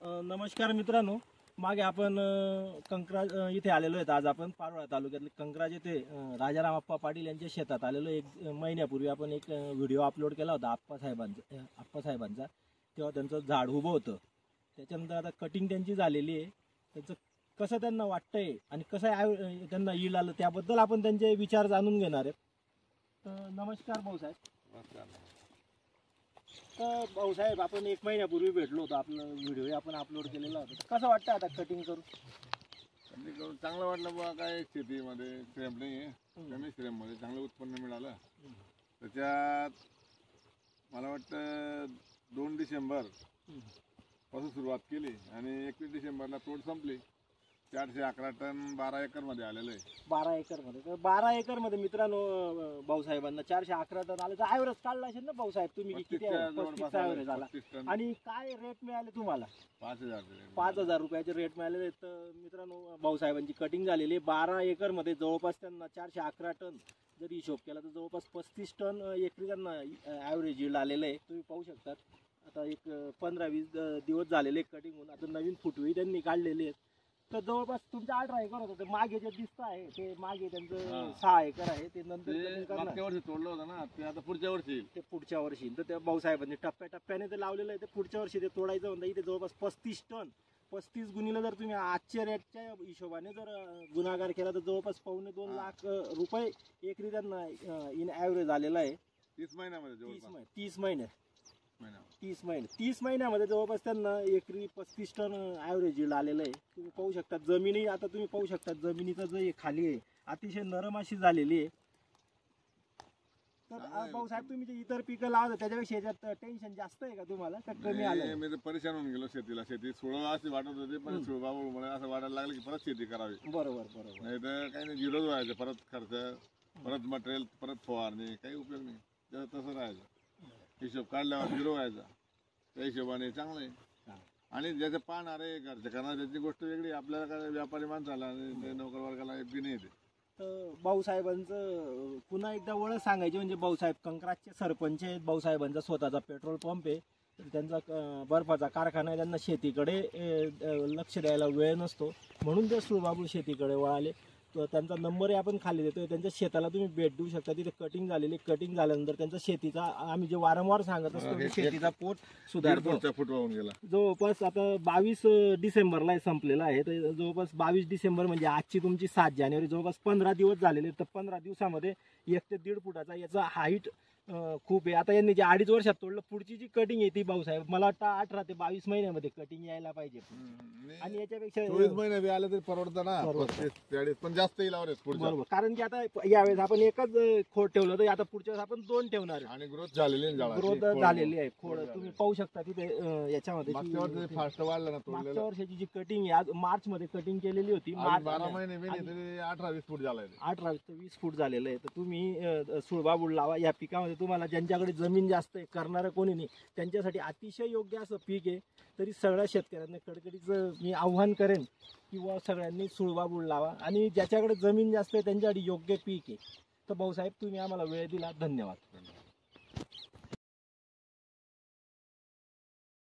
नमस्कार मित्रांनो, मागे आपण कंकराज इथे आलेलो आहेत। आज आपण पारोळा तालुक्यातले कंकराज येथे राजाराम आप्पा पाटील यांच्या शेतात आलेलो। एक महिन्यापूर्वी आपण एक व्हिडिओ अपलोड केला होता आप्पा साहेबांचा। तेव्हा त्यांचं झाड उभं होतं। त्याच्यानंतर आता कटिंग त्यांची झालेली आहे। त्यांचं कसं त्यांना वाटतंय आणि कसं त्यांना यील्ड आलं त्याबद्दल आपण त्यांचे विचार जाणून घेणार आहेत। नमस्कार भाऊसाहेब। नमस्कार। तर भाऊसाहेब, आपण एक महिन्यापूर्वी भेटलो होतो, आपला व्हिडिओ आपण अपलोड केलेला होता। कसं वाटतं आता कटिंग करून? चांगलं वाटलं बुवा। काय शेतीमध्ये श्रम नाही आहे, कमी श्रममध्ये चांगलं उत्पन्न मिळालं। त्याच्यात मला वाटतं 2 डिसेंबर पासून सुरुवात केली आणि 21 डिसेंबरला प्लॉट संपली। 411 टन 12 एकरमध्ये आलेलं आहे। 12 एकरमध्ये? तर 12 एकरमध्ये मित्रांनो भाऊसाहेबांना 411 टन आले। तर ॲव्हरेज काढला असेल ना भाऊसाहेब तुम्ही, की किती ॲव्हरेज आला? आणि काय रेट मिळाले तुम्हाला? 5,000 रुपयाचे रेट मिळालेले। तर मित्रांनो, भाऊसाहेबांची कटिंग झालेली 12 एकरमध्ये जवळपास त्यांना 411 टन जर हिशोब केला तर जवळपास 35 टन एकरी त्यांना ॲव्हरेज यील्ड आलेलं आहे। तुम्ही पाहू शकता। आता एक 15-20 दिवस झालेले कटिंग होऊन, आता नवीन फुटवी त्यांनी काढलेली आहेत। तर जवळपास तुमच्या 18 एकर होतं, ते मागे जे दिसत आहे ते मागे त्यांचं 6 एकर आहे। ते नंतर मागच्या वर्षी तोडलं होतं ना, ते आता पुढच्या वर्षी ते पुढच्या वर्षी। तर त्या भाऊसाहेबांनी टप्प्याटप्प्याने ते लावलेलं आहे। ते पुढच्या वर्षी ते तोडायचं म्हणता। इथे जवळपास 35 टन, 35 गुणिले जर तुम्ही आजच्या रेटच्या हिशोबाने जर गुणाकार केला तर जवळपास 2.25 लाख रुपये एकरी त्यांना इन ॲव्हरेज आलेला आहे। 30 महिन्यामध्ये 30 महिन्यामध्ये जवळपास त्यांना एकरी 35 टन ॲव्हरेज यील्ड आलेलं आहे। तुम्ही पाहू शकता जमिनी, आता तुम्ही पाहू शकता जमिनीचं जे खाली आहे अतिशय नरम अशी झालेली आहे। तर भाऊसाहेब, तुम्ही जे इतर पिकं लावता त्याच्यापेक्षा याच्यात टेन्शन जास्त आहे का तुम्हाला, का कमी आलं? मी तर परेशान होऊन गेलो शेतीला। शेती सोडवा अशी वाटत होती, पण सोडवामुळे असं वाटायला लागलं की परत शेती करावी। बरोबर। नाही तर काही नाही, झिरोच व्हायचं। परत खर्च, परत मटेरियल, परत फवारणी, काही उपयोग नाही। तसं राहायचं। हिशोब काढल्यावर झिरो व्हायचा। त्या हिशोबाने चांगलं आहे। आणि ज्याचं पाहणार आहे घरचं करणार त्याची गोष्ट वेगळी। आपल्याला काय व्यापारी माणसाला आणि नोकर वर्गाला बी नाही येते। तर भाऊसाहेबांचं पुन्हा एकदा ओळख सांगायची म्हणजे भाऊसाहेब कंकराजचे सरपंच आहेत। भाऊसाहेबांचा स्वतःचा पेट्रोल पंप आहे। त्यांचा बर्फाचा कारखाना आहे। त्यांना शेतीकडे लक्ष द्यायला वेळ नसतो, म्हणून ते सुळबाबू शेतीकडे वळाले। तर त्यांचा नंबरही आपण खाली देतोय। त्यांच्या शेताला तुम्ही भेट देऊ शकता। तिथे कटिंग झालेली, कटिंग झाल्यानंतर त्यांचा शेतीचा, आम्ही जे वारंवार सांगत असतो, शेतीचा पोट सुधारतो। जवळपास आता 22 डिसेंबरला संपलेला आहे। तर जवळपास 22 डिसेंबर म्हणजे आजची तुमची 7 जानेवारी, जवळपास 15 दिवस झालेले। तर 15 दिवसामध्ये 1 ते 1.5 फुटाचा याचा हाईट खूप आहे। आता यांनी जे 2.5 वर्षात तोडलं, पुढची जी कटिंग आहे ती भाऊसाहेब मला वाटतं 18 ते 22 महिन्यामध्ये कटिंग यायला पाहिजे। आणि याच्यापेक्षा 24 महिने बी आले तरी परवडतं ना, 35-40 पण जास्त येईल ॲव्हरेज पुढे। बरोबर, कारण की आता यावेळेस आपण एकच खोड ठेवलं तर आता पुढच्या वेळेस आपण 2 ठेवणार आणि ग्रोथ झालेली आहे। खोड तुम्ही पाहू शकता तिथे याच्यामध्ये फास्ट वाढलं ना। मागच्या वर्षाची जी कटिंग आहे, आज मार्च मध्ये कटिंग केलेली होती। 12 महिने 18-20 फूट झालंय। 18 ते 20 फूट झालेलं आहे। तर तुम्ही सुळबाबूळ लावा। या पिकामध्ये तुम्हाला ज्यांच्याकडे जमीन जास्त आहे, करणारं कोणी नाही, त्यांच्यासाठी अतिशय योग्य असं पीक आहे। तरी सगळ्या शेतकऱ्यांना कडकडीचं मी आव्हान करेन किंवा सगळ्यांनी सुळबाबूळ लावा, आणि ज्याच्याकडे जमीन जास्त आहे त्यांच्यासाठी योग्य पीक आहे। तर भाऊसाहेब, तुम्ही आम्हाला वेळ दिला, धन्यवाद।